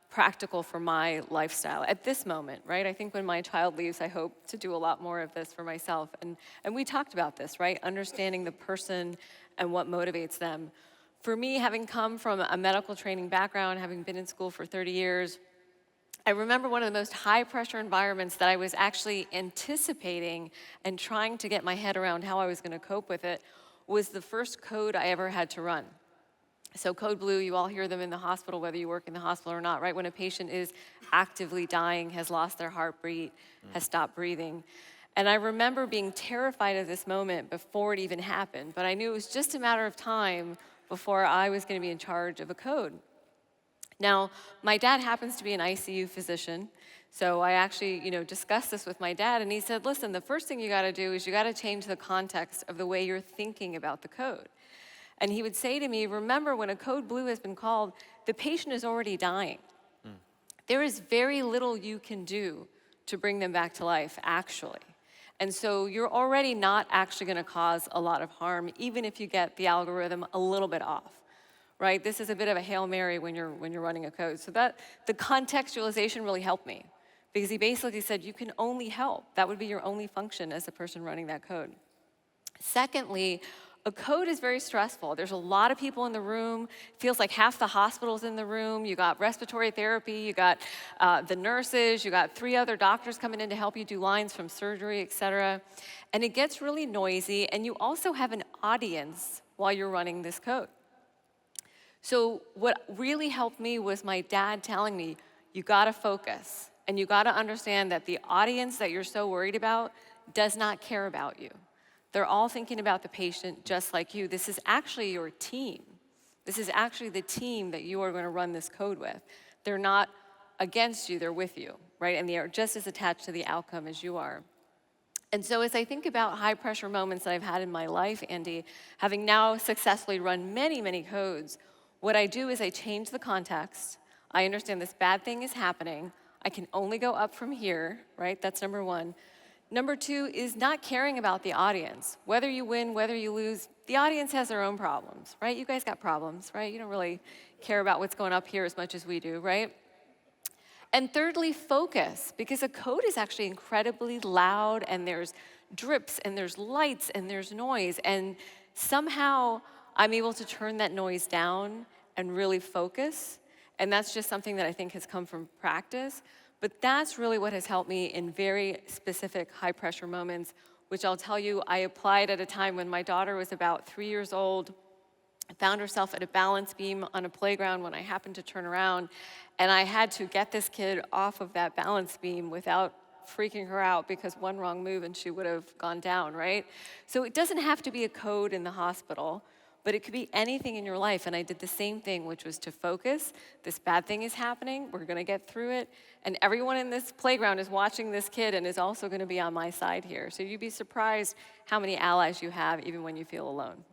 Speaker 3: practical for my lifestyle at this moment, right? I think when my child leaves, I hope to do a lot more of this for myself. And we talked about this, right? Understanding the person and what motivates them. For me, having come from a medical training background, having been in school for 30 years, I remember one of the most high pressure environments that I was actually anticipating and trying to get my head around how I was gonna cope with it was the first code I ever had to run. So code blue, you all hear them in the hospital, whether you work in the hospital or not, right? When a patient is actively dying, has lost their heartbeat, has stopped breathing. And I remember being terrified of this moment before it even happened, but I knew it was just a matter of time before I was gonna be in charge of a code. Now, my dad happens to be an ICU physician, so I actually, discussed this with my dad, and he said, listen, the first thing you gotta do is you gotta change the context of the way you're thinking about the code. And he would say to me, remember, when a code blue has been called, the patient is already dying. There is very little you can do to bring them back to life, actually. And so you're already not actually gonna cause a lot of harm, even if you get the algorithm a little bit off, right? This is a bit of a Hail Mary when you're running a code. So that, the contextualization really helped me, because he basically said, you can only help. That would be your only function as the person running that code. Secondly, a code is very stressful. There's a lot of people in the room. Feels like half the hospital's in the room. You got respiratory therapy, you got the nurses, you got 3 other doctors coming in to help you do lines from surgery, et cetera. And it gets really noisy, and you also have an audience while you're running this code. So what really helped me was my dad telling me, you gotta focus, and you gotta understand that the audience that you're so worried about does not care about you. They're all thinking about the patient just like you. This is actually your team. This is actually the team that you are going to run this code with. They're not against you, they're with you, right? And they are just as attached to the outcome as you are. And so as I think about high pressure moments that I've had in my life, Andy, having now successfully run many, many codes, what I do is I change the context. I understand this bad thing is happening. I can only go up from here, right? That's number one. Number two is not caring about the audience. Whether you win, whether you lose, the audience has their own problems, right? You guys got problems, right? You don't really care about what's going up here as much as we do, right? And thirdly, focus, because a code is actually incredibly loud, and there's drips, and there's lights, and there's noise, and somehow I'm able to turn that noise down and really focus, and that's just something that I think has come from practice, but that's really what has helped me in very specific high-pressure moments, which I'll tell you, I applied at a time when my daughter was about 3 years old, found herself at a balance beam on a playground when I happened to turn around, and I had to get this kid off of that balance beam without freaking her out, because one wrong move and she would have gone down, right? So it doesn't have to be a code in the hospital, but it could be anything in your life, and I did the same thing, which was to focus. This bad thing is happening, we're gonna get through it, and everyone in this playground is watching this kid and is also gonna be on my side here. So you'd be surprised how many allies you have even when you feel alone.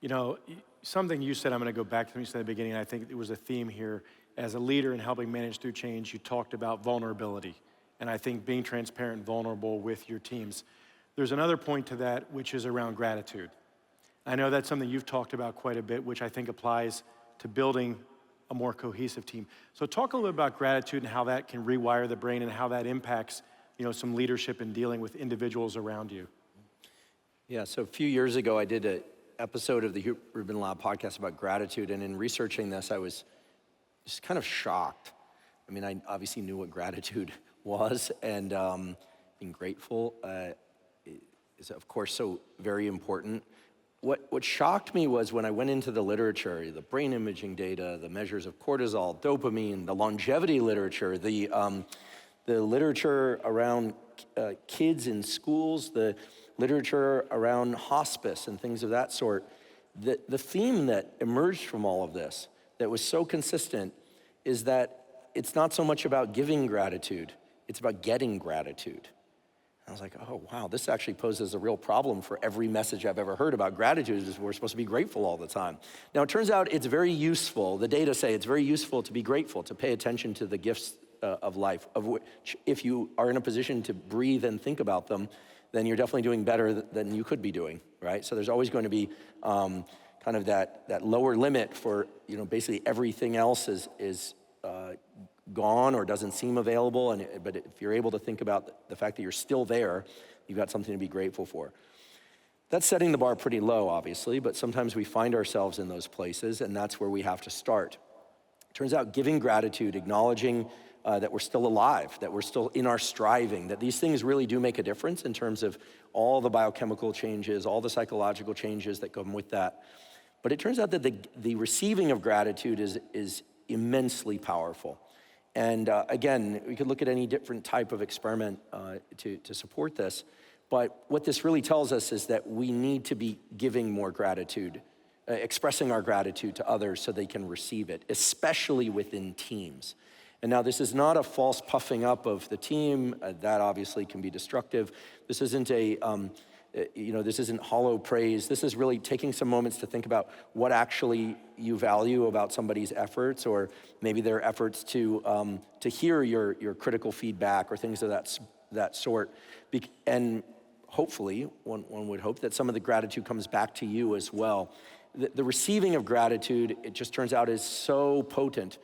Speaker 1: You know, something you said, I'm going to go back to something you said at the beginning. I think it was a theme here. As a leader in helping manage through change, you talked about vulnerability. And I think being transparent and vulnerable with your teams. There's another point to that, which is around gratitude. I know that's something you've talked about quite a bit, which I think applies to building a more cohesive team. So talk a little bit about gratitude and how that can rewire the brain and how that impacts, you know, some leadership in dealing with individuals around you.
Speaker 2: Yeah, so a few years ago, I did an episode of the Huberman Lab podcast about gratitude, and in researching this, I was just kind of shocked. I mean, I obviously knew what gratitude was, and being grateful is, of course, so very important. What shocked me was when I went into the literature, the brain imaging data, the measures of cortisol, dopamine, the longevity literature, the literature around kids in schools, the literature around hospice and things of that sort. The theme that emerged from all of this that was so consistent is that it's not so much about giving gratitude, it's about getting gratitude. I was like, oh, wow, this actually poses a real problem for every message I've ever heard about gratitude, is we're supposed to be grateful all the time. Now, it turns out it's very useful. The data say it's very useful to be grateful, to pay attention to the gifts of life, of which, if you are in a position to breathe and think about them, then you're definitely doing better than you could be doing, right? So there's always going to be kind of that lower limit for, you know, basically everything else is gone or doesn't seem available. But if you're able to think about the fact that you're still there, you've got something to be grateful for. That's setting the bar pretty low, obviously, but sometimes we find ourselves in those places, and that's where we have to start. Turns out giving gratitude, acknowledging that we're still alive, that we're still in our striving, that these things really do make a difference in terms of all the biochemical changes, all the psychological changes that come with that. But it turns out that the receiving of gratitude is immensely powerful. And again, we could look at any different type of experiment to support this. But what this really tells us is that we need to be giving more gratitude, expressing our gratitude to others so they can receive it, especially within teams. And now this is not a false puffing up of the team. That obviously can be destructive. This isn't this isn't hollow praise. This is really taking some moments to think about what actually you value about somebody's efforts, or maybe their efforts to hear your critical feedback or things of that sort. And hopefully, one would hope that some of the gratitude comes back to you as well. The receiving of gratitude, it just turns out, is so potent,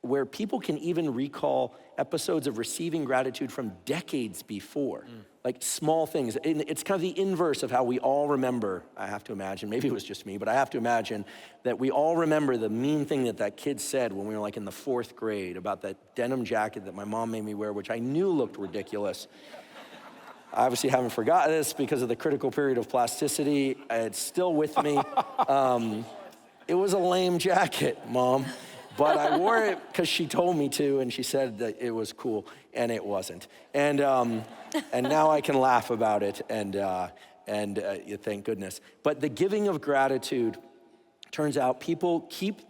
Speaker 2: where people can even recall episodes of receiving gratitude from decades before, like small things. It's kind of the inverse of how we all remember, I have to imagine, maybe it was just me, but I have to imagine that we all remember the mean thing that kid said when we were like in the 4th grade about that denim jacket that my mom made me wear, which I knew looked ridiculous. I obviously haven't forgotten this because of the critical period of plasticity. It's still with me. It was a lame jacket, Mom. But I wore it because she told me to, and she said that it was cool, and it wasn't. And now I can laugh about it, and thank goodness. But the giving of gratitude turns out people keep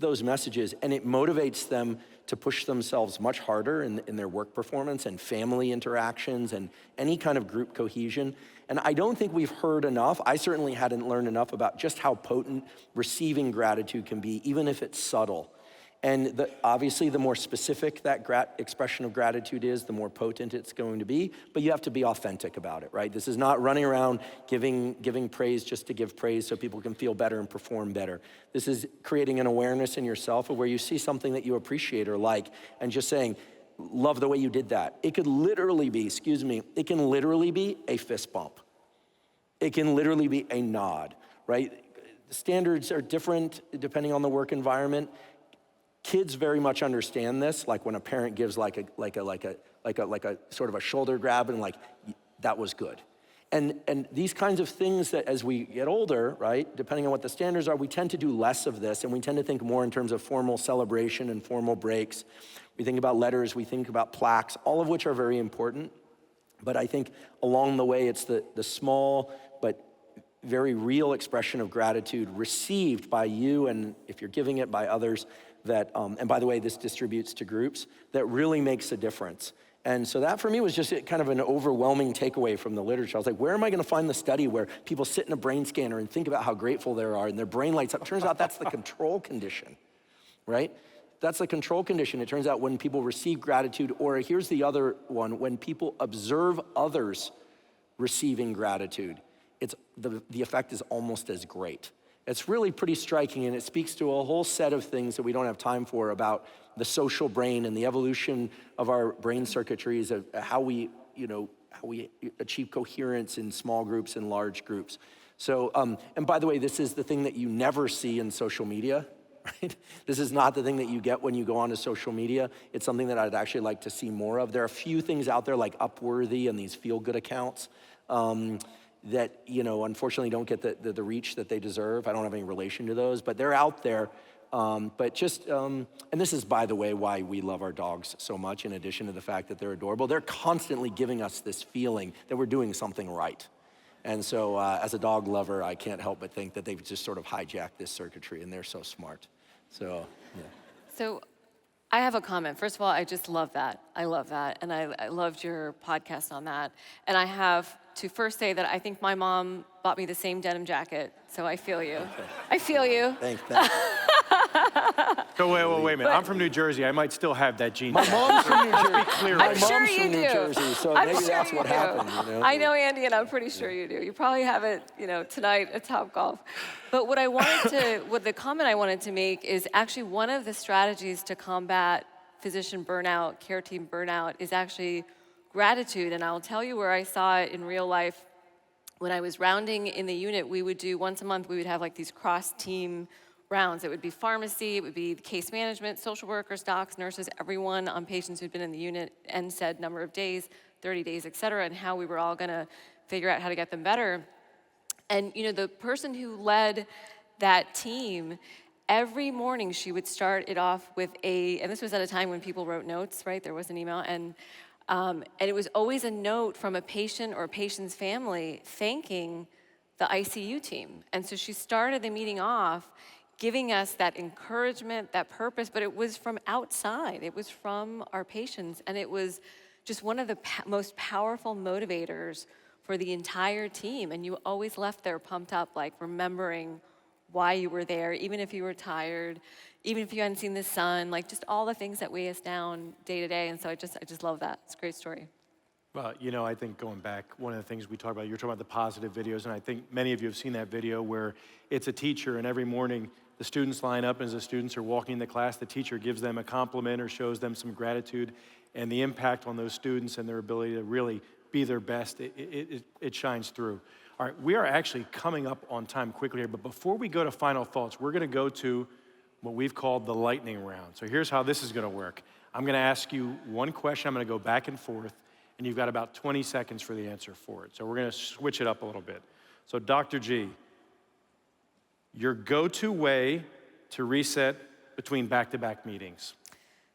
Speaker 2: those messages, and it motivates them to push themselves much harder in their work performance and family interactions and any kind of group cohesion. And I don't think we've heard enough, I certainly hadn't learned enough about just how potent receiving gratitude can be, even if it's subtle. And obviously, the more specific that expression of gratitude is, the more potent it's going to be, but you have to be authentic about it, right? This is not running around giving praise just to give praise so people can feel better and perform better. This is creating an awareness in yourself of where you see something that you appreciate or like, and just saying, love the way you did that. It could literally be, it can literally be a fist bump. It can literally be a nod, right? Standards are different depending on the work environment. Kids very much understand this, like when a parent gives like a sort of a shoulder grab and like, that was good. And these kinds of things that as we get older, right, depending on what the standards are, we tend to do less of this, and we tend to think more in terms of formal celebration and formal breaks. We think about letters, we think about plaques, all of which are very important. But I think along the way, it's the small but very real expression of gratitude received by you, and if you're giving it, by others, that, and by the way, this distributes to groups, that really makes a difference. And so that for me was just kind of an overwhelming takeaway from the literature. I was like, where am I gonna find the study where people sit in a brain scanner and think about how grateful they are and their brain lights up? Turns out that's the control condition, right? That's the control condition. It turns out when people receive gratitude, or here's the other one, when people observe others receiving gratitude, the effect is almost as great. It's really pretty striking, and it speaks to a whole set of things that we don't have time for about the social brain and the evolution of our brain circuitries, of how we achieve coherence in small groups and large groups. So, and by the way, this is the thing that you never see in social media, right? This is not the thing that you get when you go onto social media. It's something that I'd actually like to see more of. There are a few things out there like Upworthy and these feel-good accounts that, unfortunately don't get the reach that they deserve. I don't have any relation to those, but they're out there. But just, and this is, by the way, why we love our dogs so much, in addition to the fact that they're adorable. They're constantly giving us this feeling that we're doing something right. And so as a dog lover, I can't help but think that they've just sort of hijacked this circuitry, and they're so smart. So, yeah.
Speaker 3: So I have a comment. First of all, I just love that. I love that. And I loved your podcast on that. And I have to first say that I think my mom bought me the same denim jacket. So I feel you. I feel you.
Speaker 2: Thanks.
Speaker 1: So wait a minute. I'm from New Jersey. I might still have that gene.
Speaker 2: My mom's from New Jersey.
Speaker 1: Clear.
Speaker 3: I'm sure you
Speaker 2: New
Speaker 3: do.
Speaker 2: Jersey, so
Speaker 3: I'm
Speaker 2: maybe
Speaker 3: sure
Speaker 2: that's
Speaker 3: you
Speaker 2: what
Speaker 3: do.
Speaker 2: happened.
Speaker 3: I know Andy, and I'm pretty sure you do. You probably have it, tonight at Topgolf. But what the comment I wanted to make is actually one of the strategies to combat physician burnout, care team burnout, is actually gratitude. And I'll tell you where I saw it in real life. When I was rounding in the unit, we would do once a month, we would have like these cross-team rounds. It would be pharmacy, it would be case management, social workers, docs, nurses, everyone on patients who'd been in the unit and said number of days, 30 days, et cetera, and how we were all gonna figure out how to get them better. And the person who led that team, every morning she would start it off with and this was at a time when people wrote notes, right? There was an email, and it was always a note from a patient or a patient's family thanking the ICU team. And so she started the meeting off giving us that encouragement, that purpose, but it was from outside. It was from our patients, and it was just one of the most powerful motivators for the entire team. And you always left there pumped up, like remembering why you were there, even if you were tired, even if you hadn't seen the sun, like just all the things that weigh us down day to day. And so I just love that. It's a great story.
Speaker 1: Well, I think going back, one of the things we talked about, you're talking about the positive videos, and I think many of you have seen that video where it's a teacher, and every morning the students line up, and as the students are walking into class, the teacher gives them a compliment or shows them some gratitude, and the impact on those students and their ability to really be their best, it shines through. All right, we are actually coming up on time quickly here, but before we go to final thoughts, we're gonna go to what we've called the lightning round. So here's how this is gonna work. I'm gonna ask you one question, I'm gonna go back and forth, and you've got about 20 seconds for the answer for it. So we're gonna switch it up a little bit. So Dr. G, your go-to way to reset between back-to-back meetings?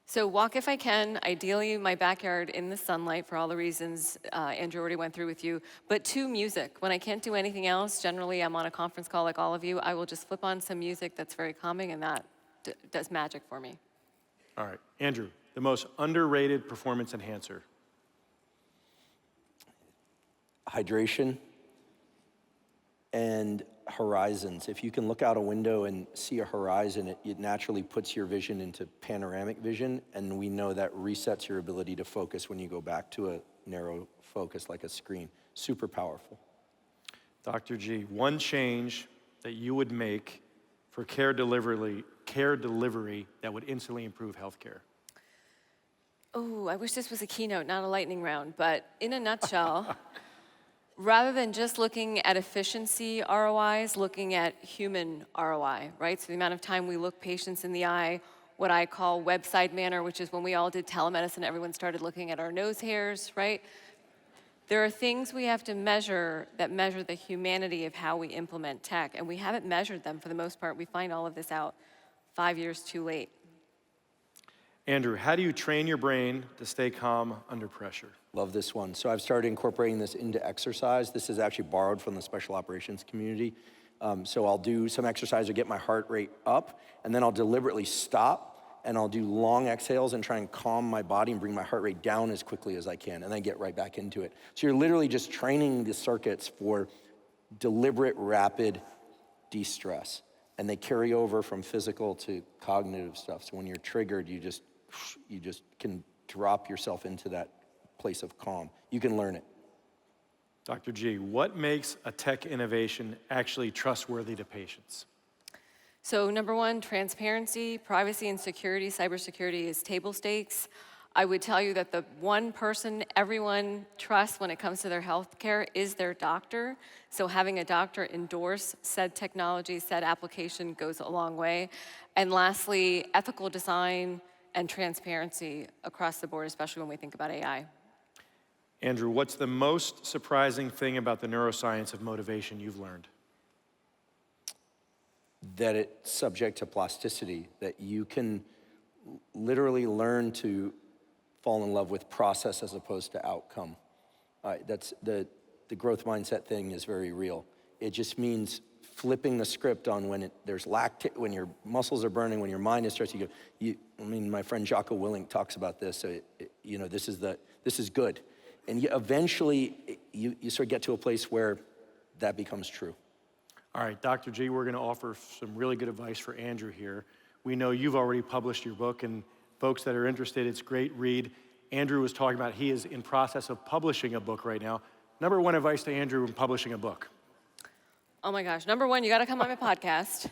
Speaker 3: So walk if I can, ideally my backyard in the sunlight for all the reasons Andrew already went through with you, but to music. When I can't do anything else, generally I'm on a conference call like all of you, I will just flip on some music that's very calming, and that does magic for me.
Speaker 1: All right, Andrew, the most underrated performance enhancer.
Speaker 2: Hydration and horizons. If you can look out a window and see a horizon, it naturally puts your vision into panoramic vision, and we know that resets your ability to focus when you go back to a narrow focus like a screen. Super powerful.
Speaker 1: Dr. G, one change that you would make for care delivery that would instantly improve healthcare.
Speaker 3: Oh, I wish this was a keynote, not a lightning round, but in a nutshell, rather than just looking at efficiency ROIs, looking at human ROI, right? So the amount of time we look patients in the eye, what I call website manner, which is when we all did telemedicine, everyone started looking at our nose hairs, right? There are things we have to measure that measure the humanity of how we implement tech, and we haven't measured them for the most part. We find all of this out 5 years too late.
Speaker 1: Andrew, how do you train your brain to stay calm under pressure?
Speaker 2: Love this one. So I've started incorporating this into exercise. This is actually borrowed from the special operations community. So I'll do some exercise to get my heart rate up, and then I'll deliberately stop, and I'll do long exhales and try and calm my body and bring my heart rate down as quickly as I can, and then get right back into it. So you're literally just training the circuits for deliberate, rapid de-stress. And they carry over from physical to cognitive stuff. So when you're triggered, you just can drop yourself into that place of calm. You can learn it.
Speaker 1: Dr. G, what makes a tech innovation actually trustworthy to patients?
Speaker 3: So number one, transparency, privacy and security, cybersecurity is table stakes. I would tell you that the one person everyone trusts when it comes to their healthcare is their doctor. So having a doctor endorse said technology, said application goes a long way. And lastly, ethical design and transparency across the board, especially when we think about AI.
Speaker 1: Andrew, what's the most surprising thing about the neuroscience of motivation you've learned?
Speaker 2: That it's subject to plasticity, that you can literally learn to fall in love with process as opposed to outcome. That's the growth mindset thing is very real. It just means flipping the script on when when your muscles are burning, when your mind is stressed. My friend Jocko Willink talks about this. So this is good, and eventually you sort of get to a place where that becomes true.
Speaker 1: All right, Dr. G, we're gonna offer some really good advice for Andrew here. We know you've already published your book, and folks that are interested, it's a great read. Andrew was talking about he is in process of publishing a book right now. Number one advice to Andrew in publishing a book.
Speaker 3: Oh my gosh, number one, you gotta come on my podcast.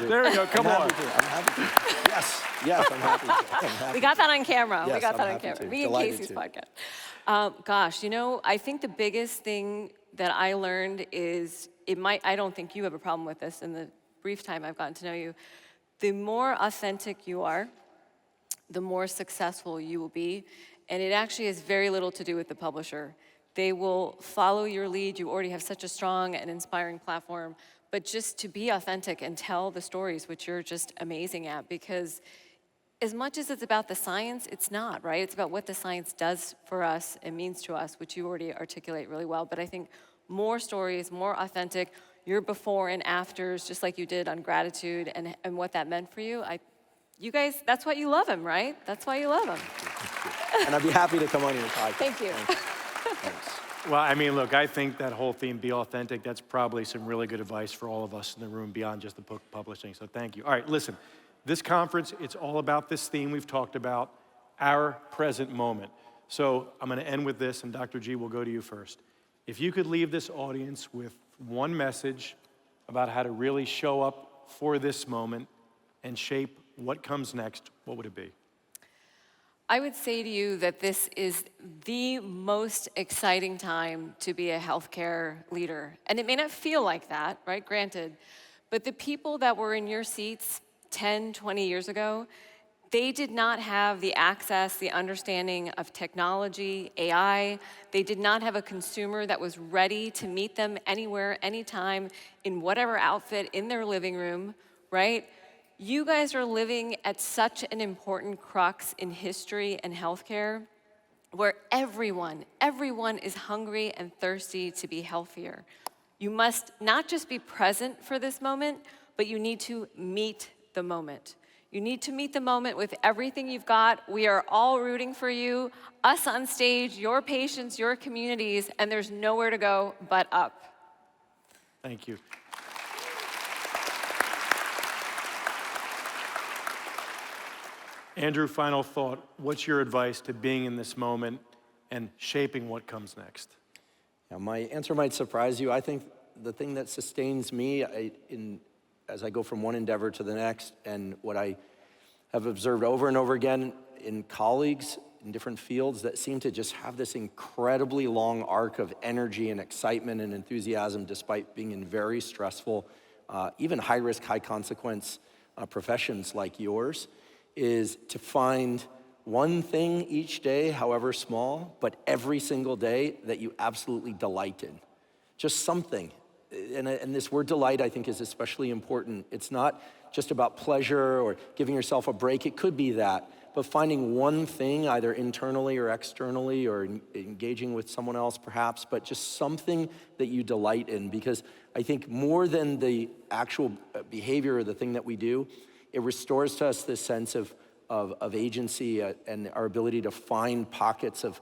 Speaker 1: There you go, come on.
Speaker 2: I'm happy to. Yes, I'm happy to.
Speaker 3: We got that on camera.
Speaker 2: Yes,
Speaker 3: we got
Speaker 2: I'm
Speaker 3: that on
Speaker 2: happy
Speaker 3: camera.
Speaker 2: to.
Speaker 3: Me and
Speaker 2: Delighted
Speaker 3: Casey's
Speaker 2: to.
Speaker 3: podcast. I think the biggest thing that I learned is I don't think you have a problem with this in the brief time I've gotten to know you. The more authentic you are, the more successful you will be. And it actually has very little to do with the publisher. They will follow your lead. You already have such a strong and inspiring platform. But just to be authentic and tell the stories, which you're just amazing at, because as much as it's about the science, it's not, right? It's about what the science does for us and means to us, which you already articulate really well. But I think more stories, more authentic, your before and afters, just like you did on gratitude and what that meant for you. You guys, that's why you love him, right? That's why you love him.
Speaker 2: And I'd be happy to come on your podcast.
Speaker 3: Thank you.
Speaker 2: Thanks.
Speaker 1: Well, I mean, look, I think that whole theme, be authentic, that's probably some really good advice for all of us in the room beyond just the book publishing, so thank you. All right, listen, this conference, it's all about this theme we've talked about, our present moment. So I'm gonna end with this, and Dr. G, we'll go to you first. If you could leave this audience with one message about how to really show up for this moment and shape what comes next, what would it be?
Speaker 3: I would say to you that this is the most exciting time to be a healthcare leader. And it may not feel like that, right? Granted. But the people that were in your seats 10, 20 years ago, they did not have the access, the understanding of technology, AI. They did not have a consumer that was ready to meet them anywhere, anytime, in whatever outfit, in their living room, right? You guys are living at such an important crux in history and healthcare where everyone is hungry and thirsty to be healthier. You must not just be present for this moment, but you need to meet the moment. You need to meet the moment with everything you've got. We are all rooting for you, us on stage, your patients, your communities, and there's nowhere to go but up.
Speaker 1: Thank you. Andrew, final thought. What's your advice to being in this moment and shaping what comes next?
Speaker 2: Yeah, my answer might surprise you. I think the thing that sustains me as I go from one endeavor to the next, and what I have observed over and over again in colleagues in different fields that seem to just have this incredibly long arc of energy and excitement and enthusiasm despite being in very stressful, even high-risk, high-consequence professions like yours, is to find one thing each day, however small, but every single day that you absolutely delight in. Just something. And this word delight, I think, is especially important. It's not just about pleasure or giving yourself a break. It could be that. But finding one thing, either internally or externally, or engaging with someone else perhaps, but just something that you delight in. Because I think more than the actual behavior or the thing that we do, it restores to us this sense of agency and our ability to find pockets of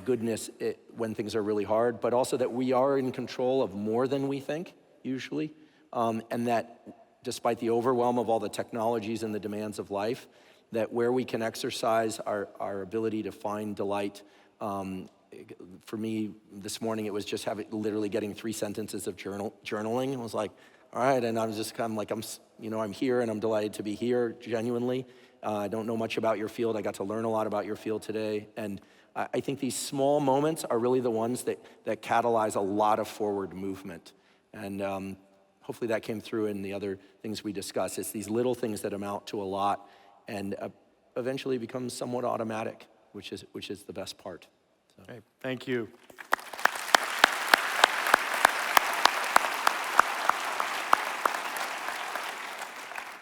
Speaker 2: goodness when things are really hard, but also that we are in control of more than we think, usually, and that despite the overwhelm of all the technologies and the demands of life, that where we can exercise our ability to find delight. For me, this morning, it was just literally getting 3 sentences of journaling. I was like, all right, and I'm just kind of like, I'm here and I'm delighted to be here, genuinely. I don't know much about your field. I got to learn a lot about your field today. And I think these small moments are really the ones that catalyze a lot of forward movement. And hopefully that came through in the other things we discussed. It's these little things that amount to a lot and eventually become somewhat automatic, which is the best part. So.
Speaker 1: Okay, thank you.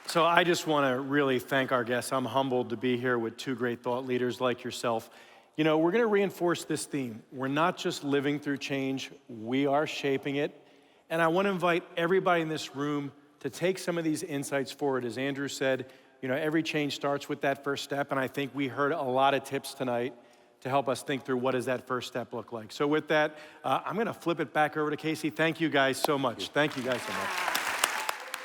Speaker 1: So I just want to really thank our guests. I'm humbled to be here with 2 great thought leaders like yourself. You know, we're going to reinforce this theme. We're not just living through change, we are shaping it. And I want to invite everybody in this room to take some of these insights forward. As Andrew said, you know, every change starts with that first step, and I think we heard a lot of tips tonight to help us think through what does that first step look like. So with that, I'm going to flip it back over to Casey. Thank you guys so much. Thank you guys so much.